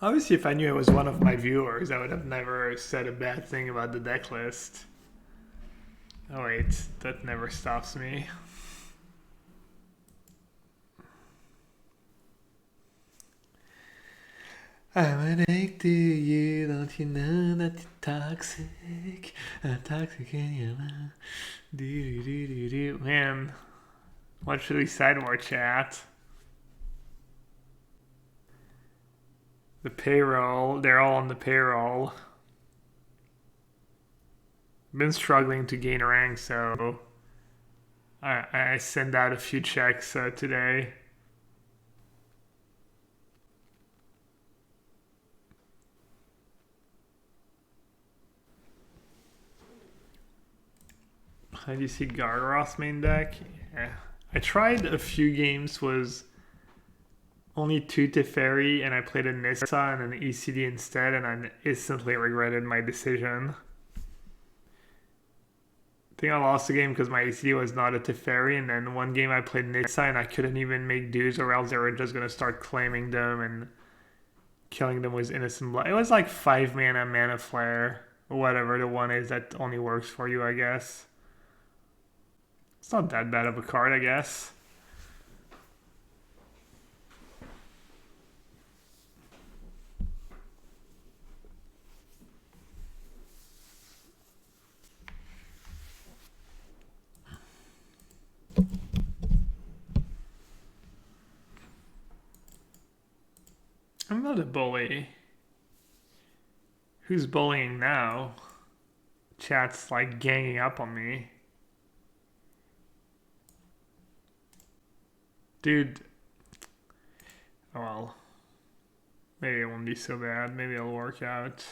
Obviously, if I knew it was one of my viewers, I would have never said a bad thing about the deck list. Oh wait, that never stops me. I'm addicted to you, don't you know that you're toxic? I'm toxic in your love. Do do do do. Man, what should we sideboard chat? The payroll, they're all on the payroll. Been struggling to gain rank, so I sent out a few checks today. How do you see Gargaroth's main deck? Yeah. I tried a few games, was only 2 Teferi, and I played a Nissa and an ECD instead, and I instantly regretted my decision. I think I lost the game because my ECD was not a Teferi, and then one game I played Nissa and I couldn't even make dues, or else they were just going to start claiming them and killing them with innocent blood. It was like 5 mana flare, or whatever the one is that only works for you, I guess. It's not that bad of a card, I guess. I'm not a bully. Who's bullying now? Chat's like ganging up on me. Dude. Oh well. Maybe it won't be so bad. Maybe it'll work out.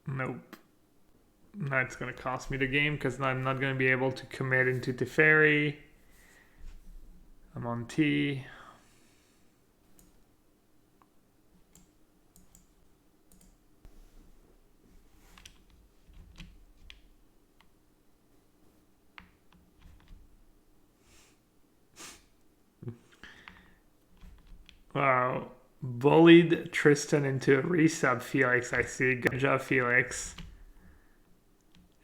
Nope. That's gonna cost me the game because I'm not gonna be able to commit into Teferi. I'm on T. Wow. Bullied Tristan into a resub, Felix. I see. Good job, Felix.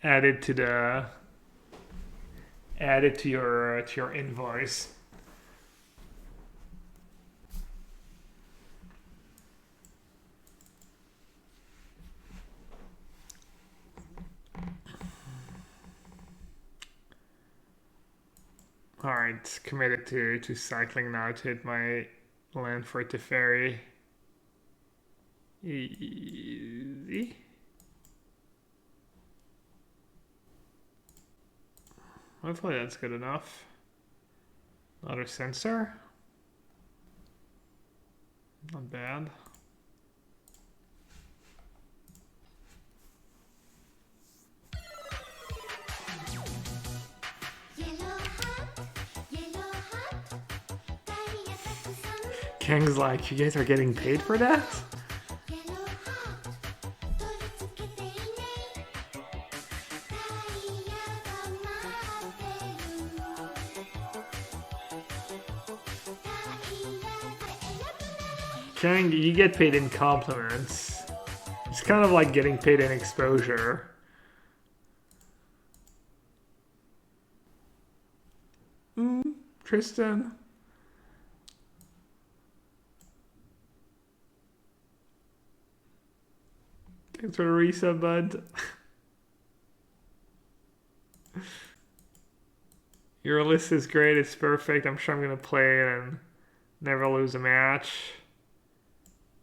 Added to your invoice. Alright, committed to cycling now to hit my land for Teferi. Easy. Hopefully that's good enough. Another sensor. Not bad. Kang's like, you guys are getting paid for that? Kang, you get paid in compliments. It's kind of like getting paid in exposure. Tristan. Thanks for the resub, bud. Your list is great. It's perfect. I'm sure I'm going to play it and never lose a match.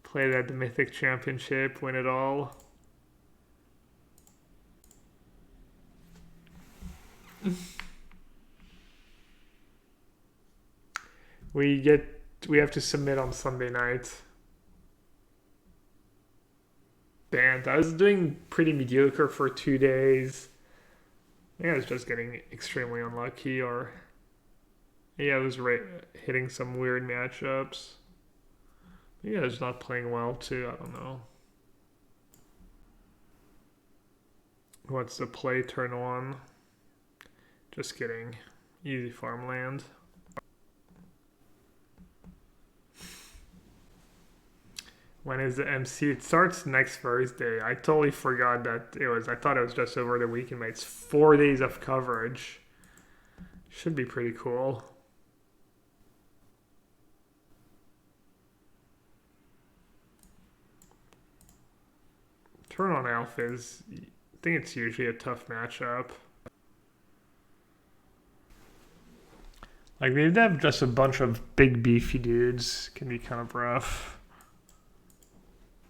Play it at the Mythic Championship, win it all. We have to submit on Sunday night. Bant. I was doing pretty mediocre for 2 days. I was just getting extremely unlucky, or I was hitting some weird matchups. I was not playing well too. I don't know. What's the play turn 1? Just kidding. Easy farmland. When is the MC? It starts next Thursday. I totally forgot that it was. I thought it was just over the weekend, but it's 4 days of coverage. Should be pretty cool. Turn on Elf is. I think it's usually a tough matchup. Like they have just a bunch of big beefy dudes. Can be kind of rough.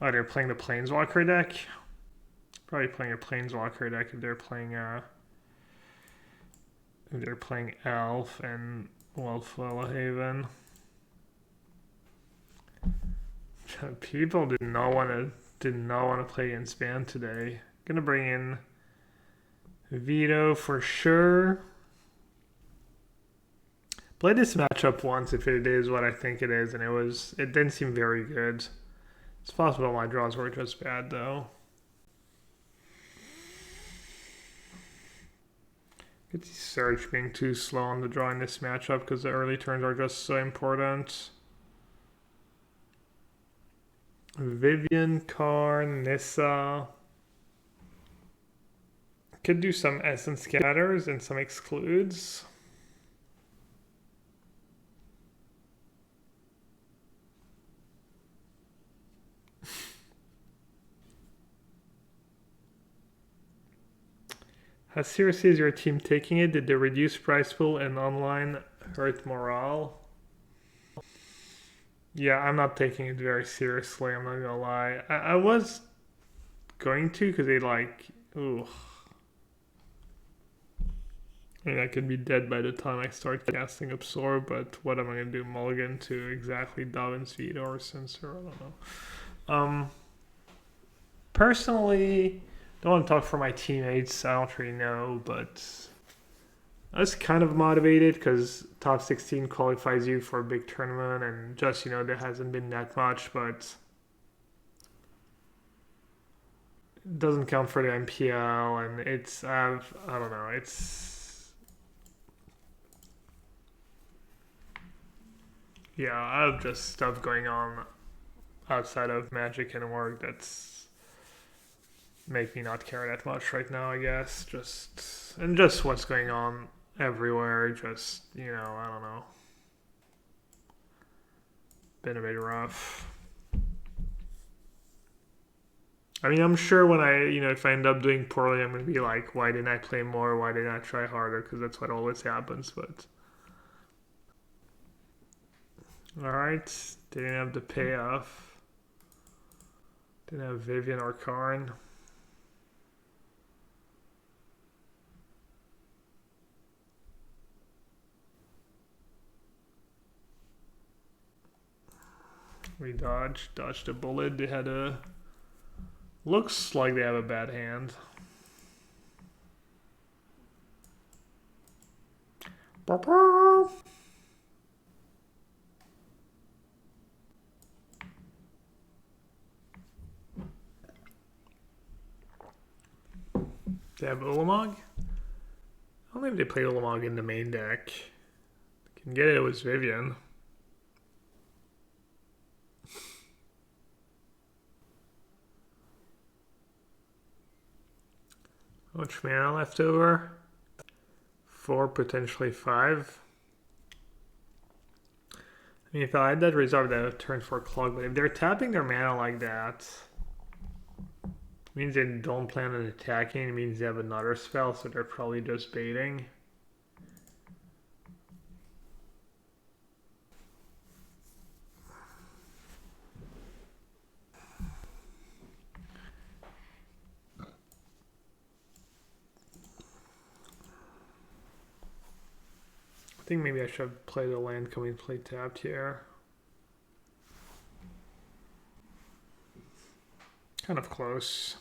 Oh, they're playing the Planeswalker deck? Probably playing a Planeswalker deck if they're playing Elf and Wolf Haven. People did not want to play against Bant today. Gonna bring in Veto for sure. Played this matchup once if it is what I think it is, and it didn't seem very good. It's possible my draws were just bad though. Could see Surge being too slow on the draw in this matchup because the early turns are just so important. Vivian, Karn, Nissa. Could do some Essence Scatters and some Excludes. How seriously is your team taking it? Did the reduced price pool and online hurt morale? Yeah, I'm not taking it very seriously, I'm not gonna lie. I was going to because they like, ooh. I mean, I could be dead by the time I start casting Absorb, but what am I gonna do? Mulligan to exactly Dovin's Veto or Censor? I don't know. Personally, don't want to talk for my teammates. I don't really know, but I was kind of motivated because top 16 qualifies you for a big tournament, and just there hasn't been that much, but it doesn't count for the MPL, and it's I don't know, I have just stuff going on outside of Magic and work that's make me not care that much right now, I guess. Just what's going on everywhere. Just, I don't know. Been a bit rough. I mean, I'm sure when if I end up doing poorly, I'm going to be like, why didn't I play more? Why didn't I try harder? Because that's what always happens, but... Alright, didn't have the payoff. Didn't have Vivian or Karn. We dodged a bullet. They had looks like they have a bad hand. They have Ulamog? I don't know if they play Ulamog in the main deck. Can get it with Vivian. How much mana left over? 4, potentially 5. I mean, if I had that resolve, that would turn for Clog, but if they're tapping their mana like that, it means they don't plan on attacking, it means they have another spell, so they're probably just baiting. I think maybe I should play the land coming play tapped here. Kind of close.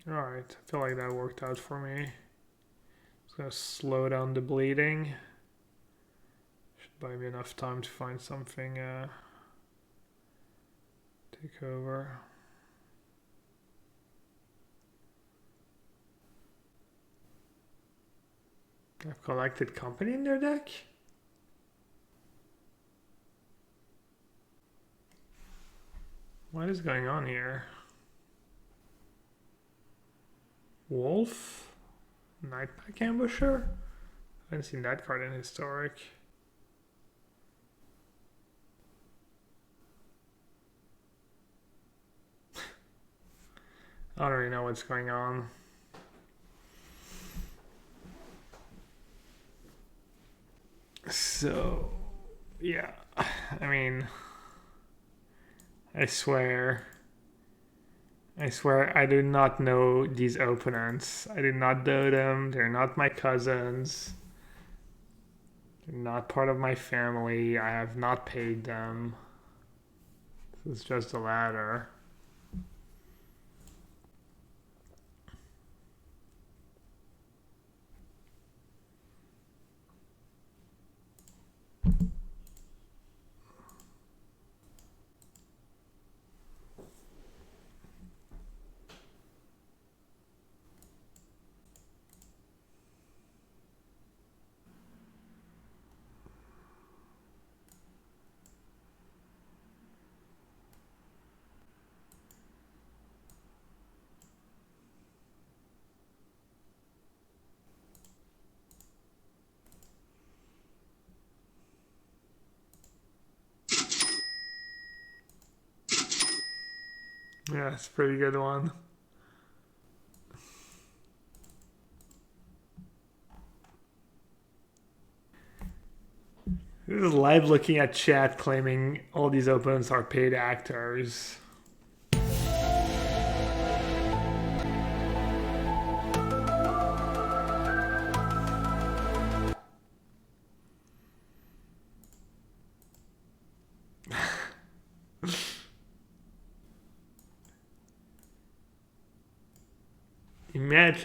Alright, I feel like that worked out for me. It's gonna slow down the bleeding. Should buy me enough time to find something take over. I've collected company in their deck? What is going on here? Wolf? Nightpack Ambusher? I haven't seen that card in Historic. I don't really know what's going on. So, yeah. I mean, I swear I do not know these opponents. I do not know them. They're not my cousins. They're not part of my family. I have not paid them. This is just a ladder. Yeah, it's a pretty good one. This is live looking at chat claiming all these opponents are paid actors.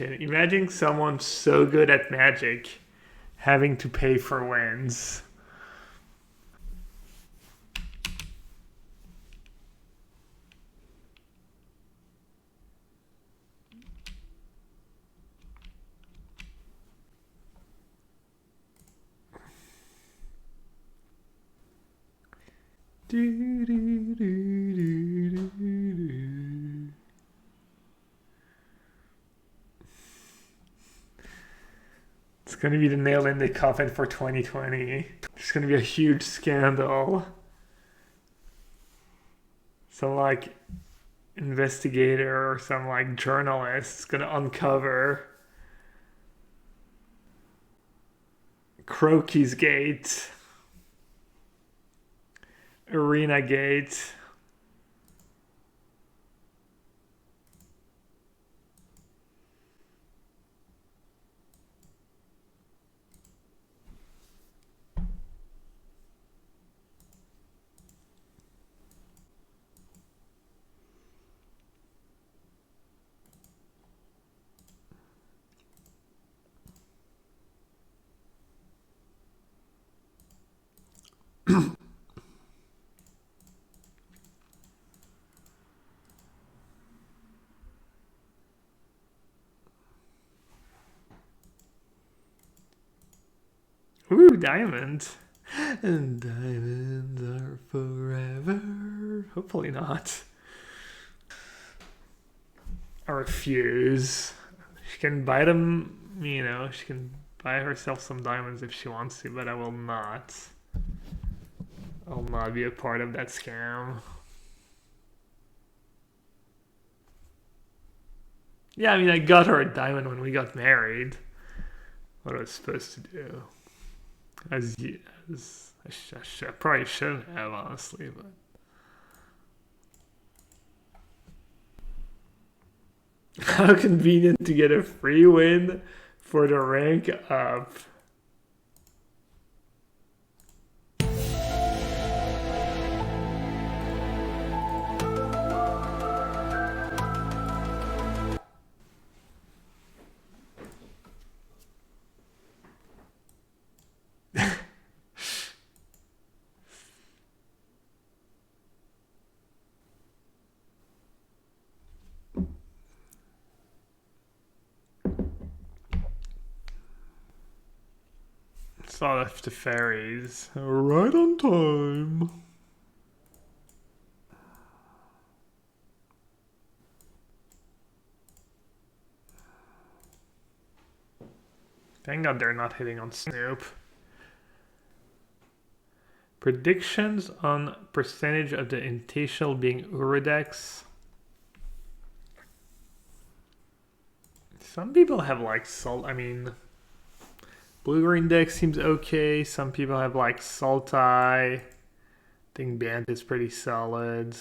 Imagine someone so good at Magic having to pay for wins. It's going to be the nail in the coffin for 2020. It's going to be a huge scandal. Some like investigator or some like journalist is going to uncover Croaky's Gate, Arena Gate. Ooh, diamond. And diamonds are forever. Hopefully not. I refuse. She can buy them, you know, she can buy herself some diamonds if she wants to, but I will not. I'll not be a part of that scam. Yeah, I mean, I got her a diamond when we got married. What I was supposed to do. I probably shouldn't have, honestly, but. How convenient to get a free win for the rank up. thought of the fairies. Right on time. Thank God they're not hitting on Snoop. Predictions on percentage of the Intatial being Uridex. Some people have like salt. I mean, Blue-green deck seems okay. Some people have like Saltai. I think Bant is pretty solid.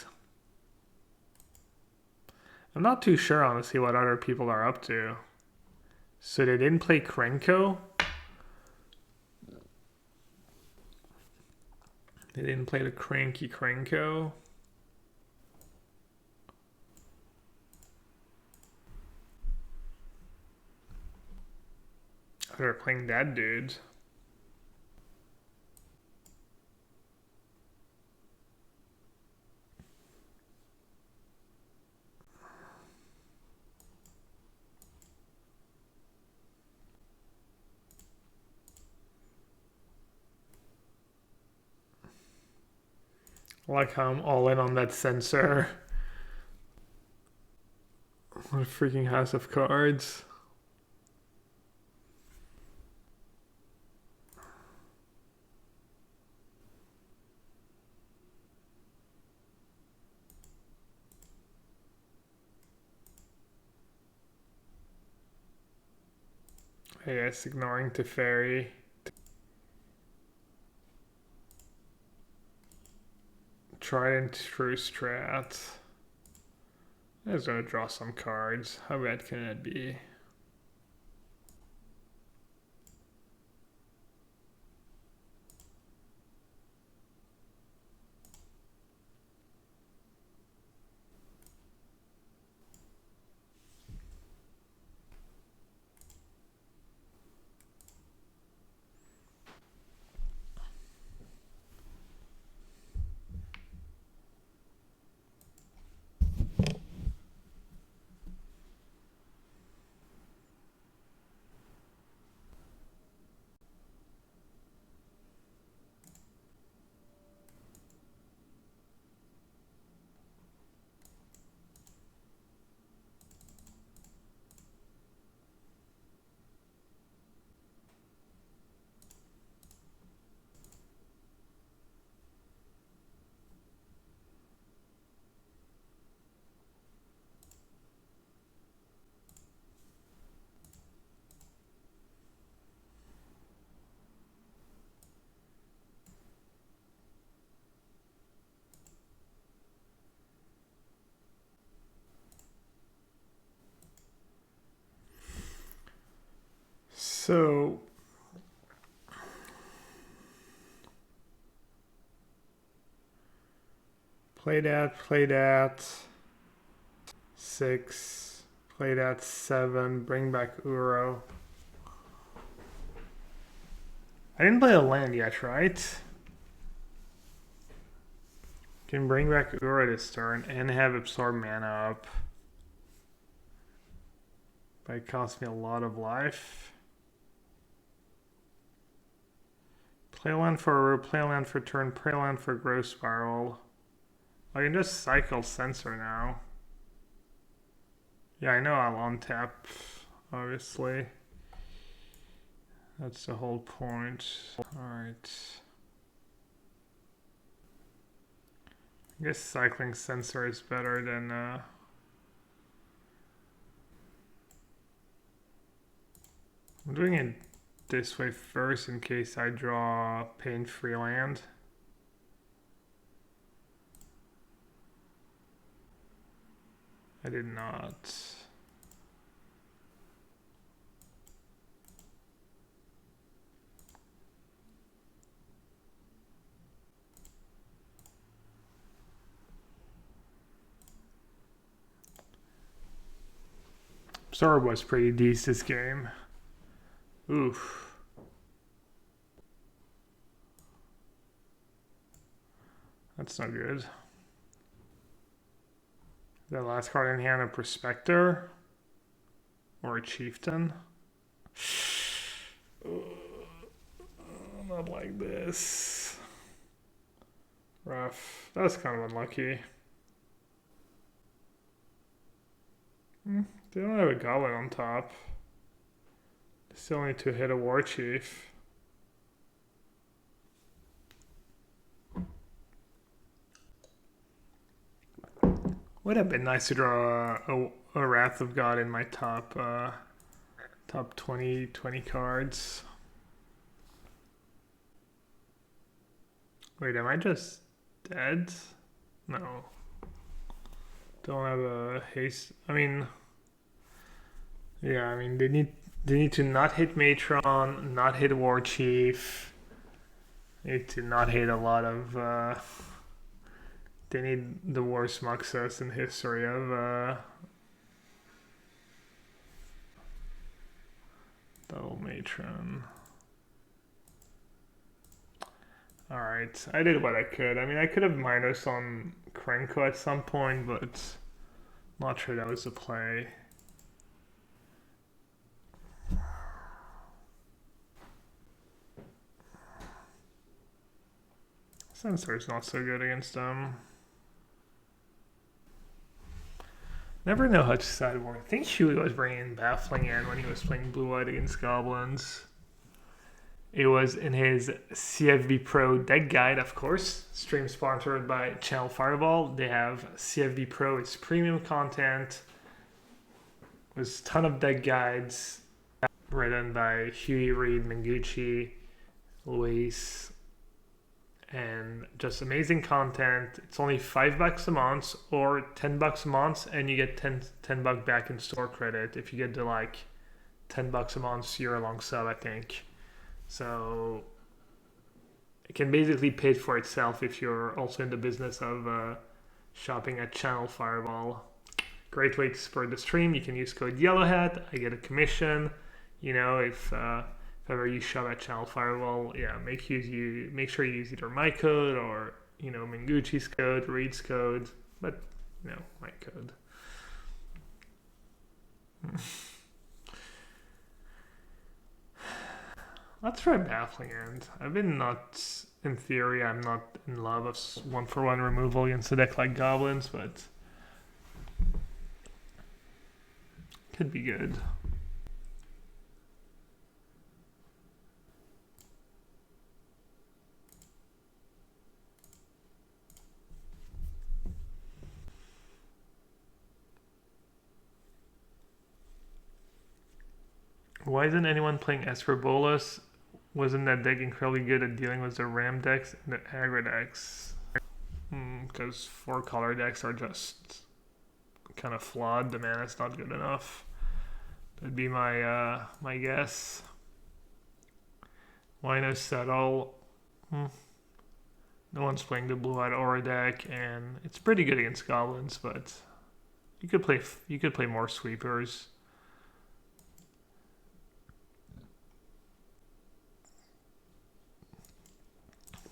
I'm not too sure, honestly, what other people are up to. So they didn't play Krenko. They didn't play the Cranky Krenko. They're playing that dude. I like how I'm all in on that sensor. What a freaking house of cards. Yes, ignoring Teferi. Trident true strat. I was gonna draw some cards. How bad can it be? So play that. 6. Play that 7. Bring back Uro. I didn't play a land yet, right? Can bring back Uro this turn and have absorb mana up. But it costs me a lot of life. Play land for Uro, play land for turn, play land for Growth Spiral. I can just cycle Sensor now. Yeah, I know I'll untap, obviously. That's the whole point. Alright. I guess cycling Sensor is better than... I'm doing it this way first in case I draw pain-free land. I did not. Absorb was pretty decent this game. Oof. That's not good. The last card in hand, a Prospector or a Chieftain. Not like this. Rough. That was kind of unlucky. They don't have a goblin on top. They still need to hit a war chief. Would have been nice to draw a Wrath of God in my top 20 cards. Wait, am I just dead? No. Don't have a haste. I mean, yeah. I mean, they need to not hit Matron, not hit War Chief. They need to not hit a lot of. They need the worst Muxus in history of double Matron. Alright, I did what I could. I mean, I could have minus on Krenko at some point, but not sure that was the play. Sensor is not so good against them. Never know how to sideboard. I think Huey was bringing Baffling in when he was playing blue-white against goblins. It was in his CFB Pro deck guide, of course. Stream sponsored by Channel Fireball. They have CFB Pro. It's premium content. There's a ton of deck guides written by Huey, Reed, Mengucci, Luis, and just amazing content. It's only $5 a month or $10 a month, and you get 10 bucks back in store credit if you get the like $10 a month year-long sub, I think. So it can basically pay for itself if you're also in the business of shopping at Channel Fireball. Great way to support the stream. You can use code yellowhat. I get a commission. You know, if ever you shop at Channel Fireball, yeah, make sure you use either my code or, you know, Mengucci's code, Reed's code, but, you know, my code. Let's try Baffling End. I've been not, in theory, I'm not in love of 1-for-1 removal against a deck like Goblins, but could be good. Why isn't anyone playing Esper Bolas? Wasn't that deck incredibly good at dealing with the Ram decks and the aggro decks? Because 4-color decks are just kind of flawed. The mana's not good enough. That'd be my my guess. Why no Settle? No one's playing the Blue-Eyed Aura deck, and it's pretty good against goblins, but you could play more sweepers.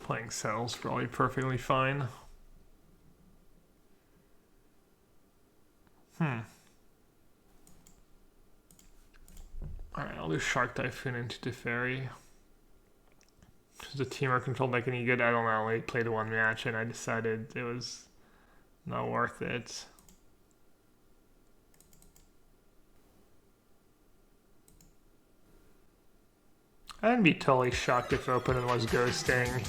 Playing Settle's probably perfectly fine. Alright, I'll do Shark Typhoon into Teferi. Is the teamer control deck any good? I don't know. I only played one match and I decided it was not worth it. I'd be totally shocked if opponent was ghosting.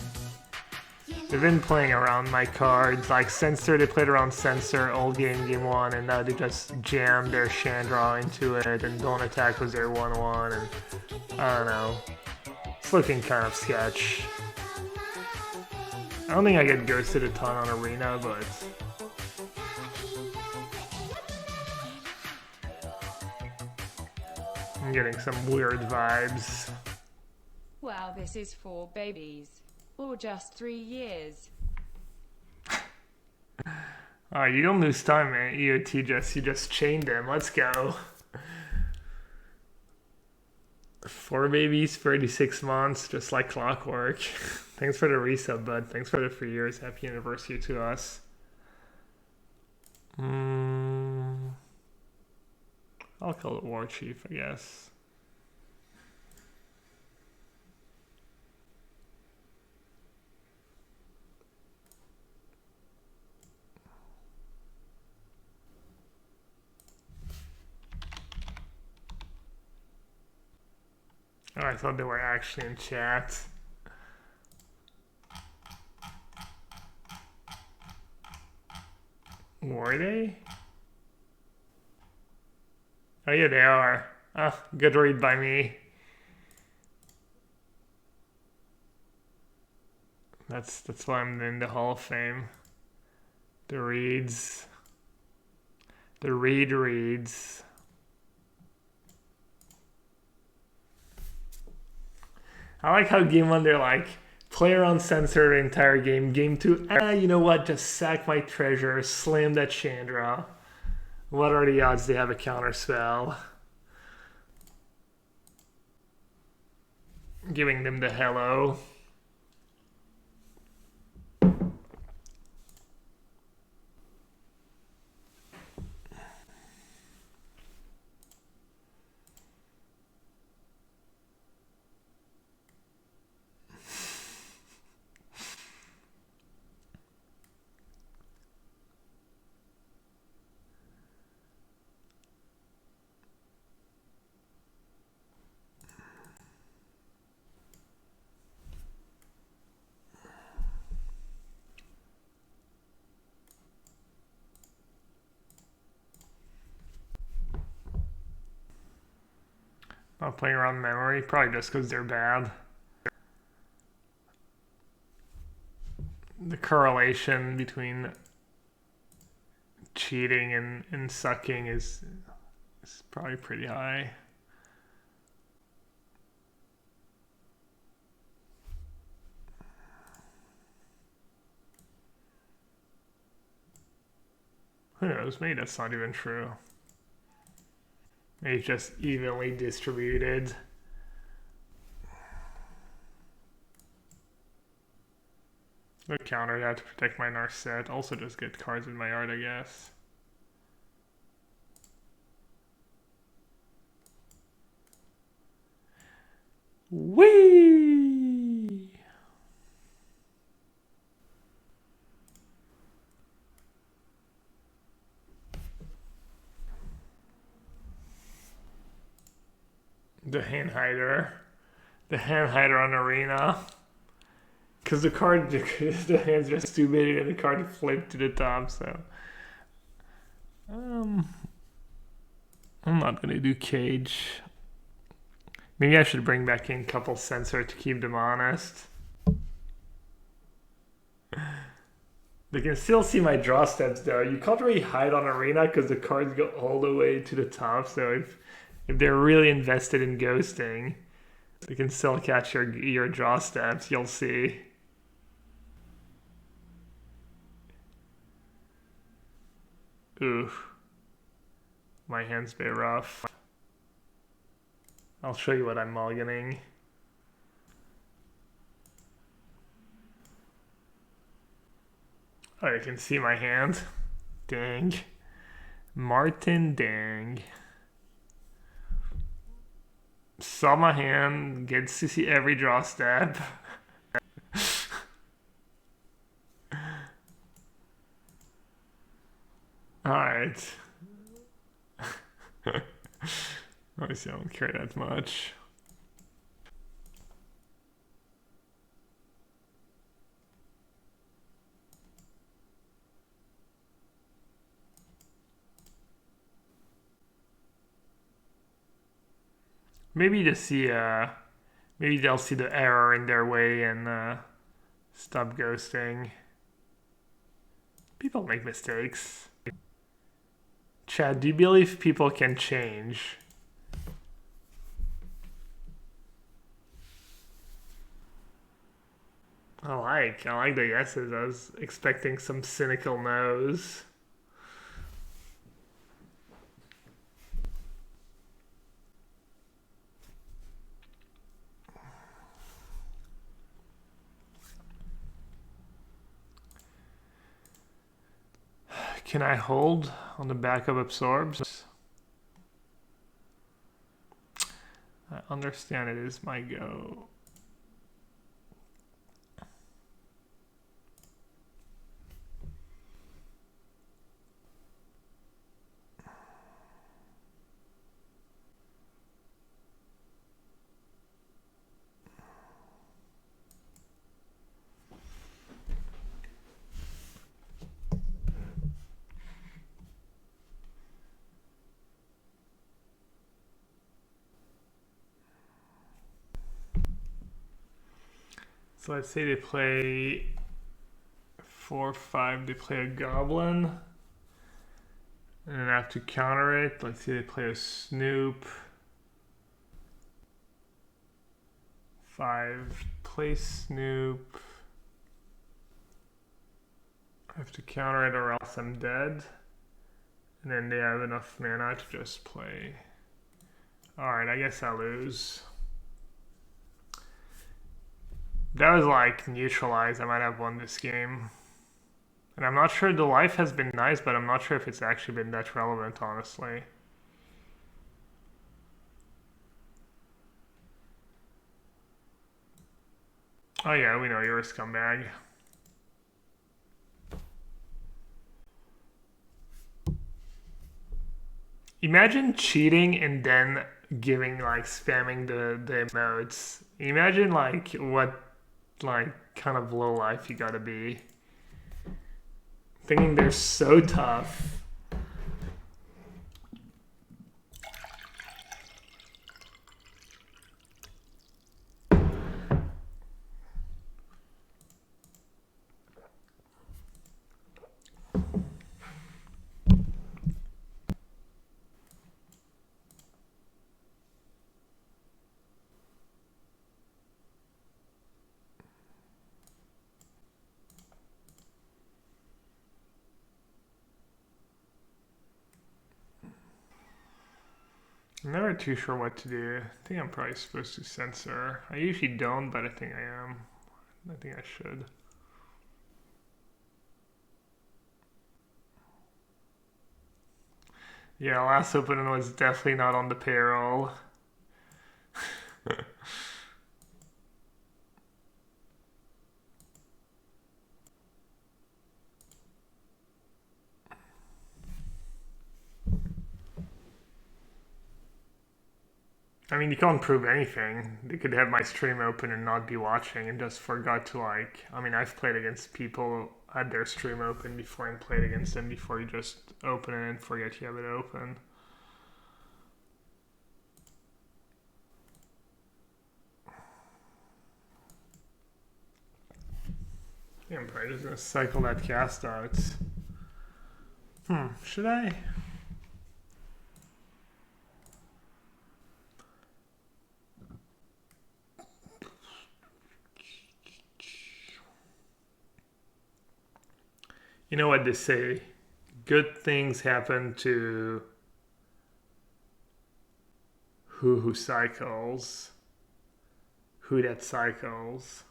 They've been playing around my cards, like Censor, they played around Censor old game 1, and now they just jammed their Chandra into it, and Don't Attack was their 1-1, and I don't know. It's looking kind of sketch. I don't think I get ghosted a ton on Arena, but I'm getting some weird vibes. Wow, this is 4 babies. Or just 3 years. You don't lose time, man. EOT you just chained them. Let's go. 4 babies, 36 months, just like clockwork. Thanks for the resub, bud. Thanks for the 3 years. Happy anniversary to us. I'll call it War Chief, I guess. Oh, I thought they were actually in chat. Were they? Oh yeah, they are. Oh, good read by me. That's why I'm in the Hall of Fame. The reads. The reads. I like how game one they're like, player uncensored the entire game. Game two, you know what? Just sack my treasure, slam that Chandra. What are the odds they have a counter spell? Giving them the hello. Not playing around memory, probably just because they're bad. The correlation between cheating and sucking is probably pretty high. Who knows? Maybe that's not even true. Maybe it's just evenly distributed. No counter that to protect my Narset. Also just get cards in my yard, I guess. Whee! The hand hider. The hand hider on Arena. Because the card, the hand's just too big and the card flipped to the top, so. I'm not gonna do Cage. Maybe I should bring back in couple Censor to keep them honest. They can still see my draw steps though. You can't really hide on Arena because the cards go all the way to the top, so if they're really invested in ghosting, they can still catch your draw steps, you'll see. Ooh. My hand's a bit rough. I'll show you what I'm mulliganing. Oh, you can see my hand. Dang. Martin Dang. Saw my hand, gets to see every draw step. Alright. Obviously I don't care that much. Maybe to see maybe they'll see the error in their way and stop ghosting. People make mistakes. Chad, do you believe people can change? I like the yeses. I was expecting some cynical no's. Can I hold on the back of absorbs? I understand it is my go. So let's say they play 4/5, they play a goblin. And then I have to counter it. Let's say they play a snoop. 5, play snoop. I have to counter it or else I'm dead. And then they have enough mana to just play. Alright, I guess I lose. That was like neutralized. I might have won this game. And I'm not sure, the life has been nice, but I'm not sure if it's actually been that relevant, honestly. Oh yeah, we know you're a scumbag. Imagine cheating and then giving like spamming the emotes. Imagine like what like kind of low life you gotta be. Thinking they're so tough. I'm never too sure what to do. I think I'm probably supposed to censor. I usually don't, but I think I am. I think I should. Yeah, last opening was definitely not on the payroll. I mean, you can't prove anything. They could have my stream open and not be watching and just forgot to like... I mean, I've played against people had their stream open before and played against them before you just open it and forget you have it open. Yeah, I'm probably just gonna cycle that cast out. Should I? You know what they say? Good things happen to who cycles. Who that cycles.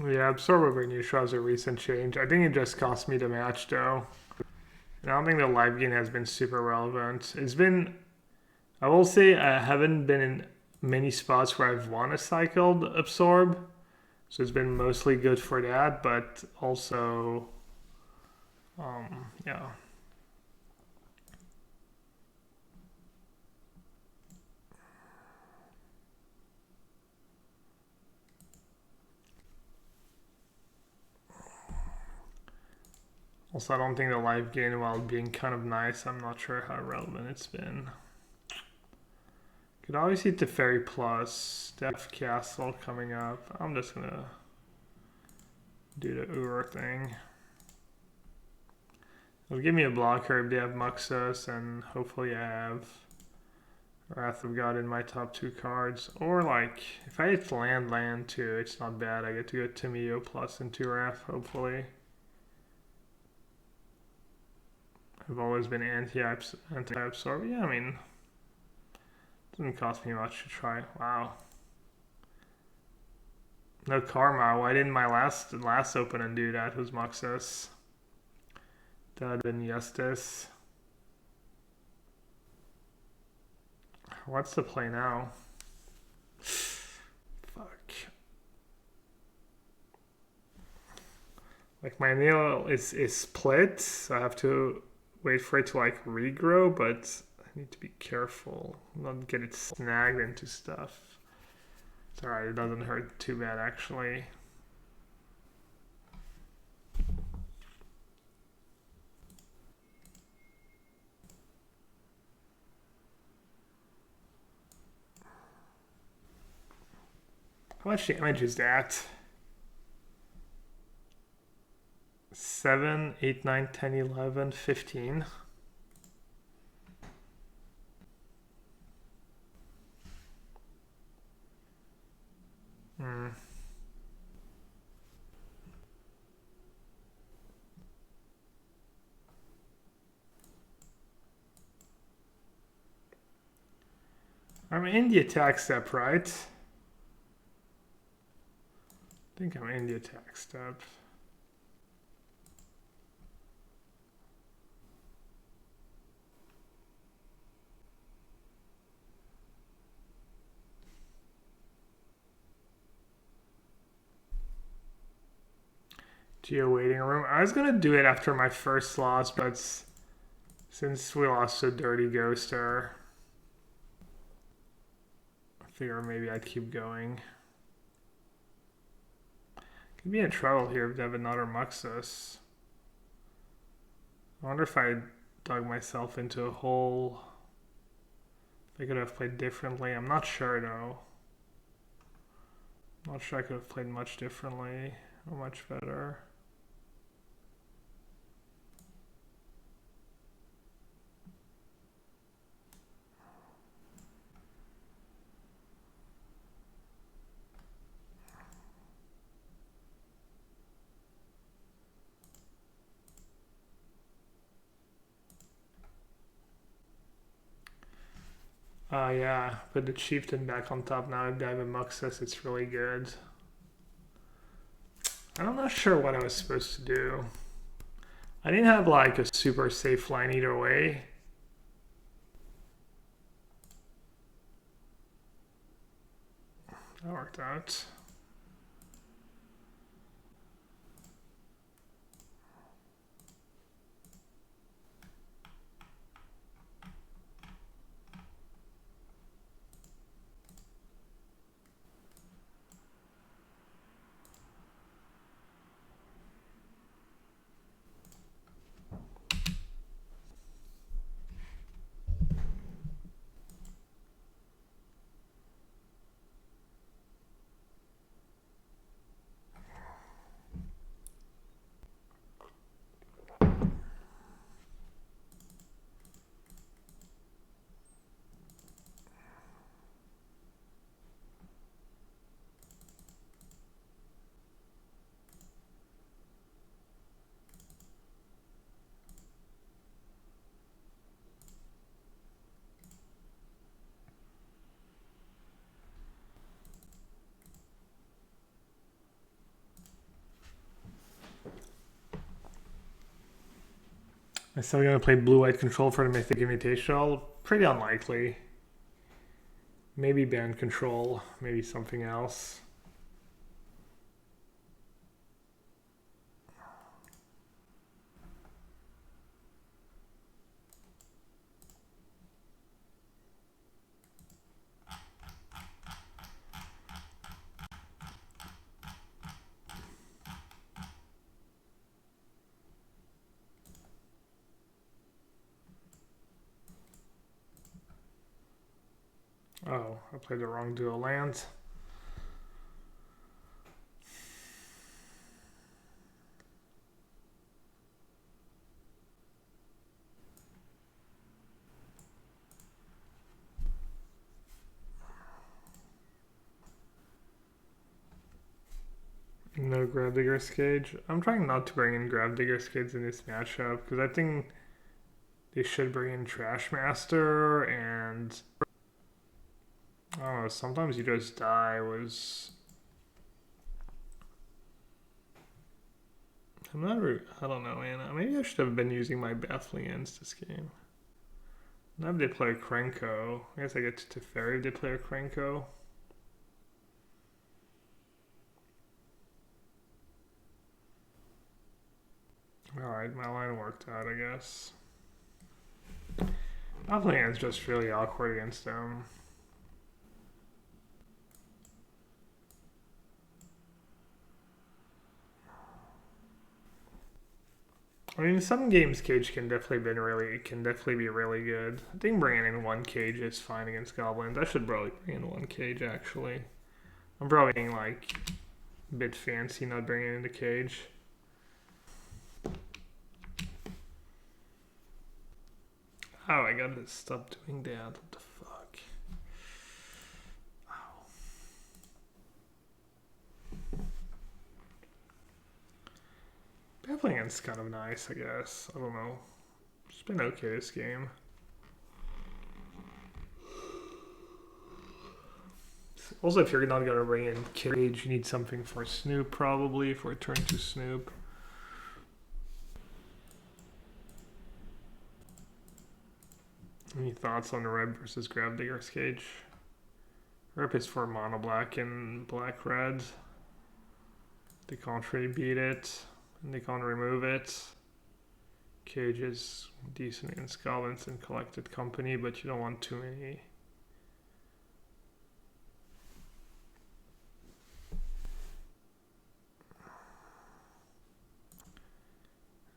Yeah, Absorb over Neutral is a recent change. I think it just cost me the match though. And I don't think the live game has been super relevant. It's been, I will say, I haven't been in many spots where I've won a cycled Absorb. So it's been mostly good for that, but also, yeah. Also, I don't think the live gain, while being kind of nice, I'm not sure how relevant it's been. Could obviously Teferi Plus, Def Castle coming up. I'm just gonna do the Ur thing. It'll give me a blocker if they have Muxus, and hopefully I have Wrath of God in my top 2 cards. Or like, if I hit land too, it's not bad. I get to go Timio Plus into Wrath, hopefully. I've always been anti-absorb. Yeah, I mean, it doesn't cost me much to try. Wow. No karma. Why didn't my last opening do that? It was Muxus. That would have been Justice. What's the play now? Fuck. Like my nail is split, so I have to wait for it to like regrow, but I need to be careful, not get it snagged into stuff. It's alright, it doesn't hurt too bad actually. How much damage is that? 7, 8, 9, 10, 11, 15. I'm in the attack step, right? I think I'm in the attack step. Geo waiting room. I was gonna do it after my first loss, but since we lost to Dirty Ghoster, I figure maybe I'd keep going. Could be in trouble here if they have another Muxus. I wonder if I dug myself into a hole. If I could have played differently. I'm not sure though. I'm not sure I could have played much differently or much better. Yeah, put the chieftain back on top now. If they have a Muxus, it's really good. I'm not sure what I was supposed to do. I didn't have like a super safe line either way. That worked out. I'm still gonna play blue-white control for the Mythic Invitational. Pretty unlikely. Maybe band control, maybe something else. Oh, I played the wrong dual lands. No Gravedigger's Cage. I'm trying not to bring in Gravedigger's Cage in this matchup because I think they should bring in Trashmaster and I don't know, sometimes you just die was I don't know, man. Maybe I should have been using my Bethleans this game. Now if they play a Krenko, I guess I get to Teferi if they play a Krenko. Alright, my line worked out, I guess. My plan is just really awkward against them. I mean, some games Cage can definitely be really good. I think bringing in one Cage is fine against goblins. I should probably bring in one Cage actually. I'm probably being like a bit fancy not bringing in the Cage. Oh, I gotta stop doing that. What the fuck? Ow. Battling's kind of nice, I guess. I don't know. It's been okay this game. Also, if you're not gonna bring in Cage, you need something for Snoop probably for a turn to Snoop. Any thoughts on the red versus Gravedigger's Cage? Rep is for mono black and black red. They can't really beat it, and they can't remove it. Cage is decent against goblins and collected company, but you don't want too many.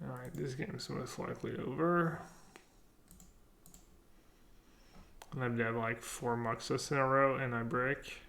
Alright, this game's most likely over. And I have like 4 Muxus in a row and I break.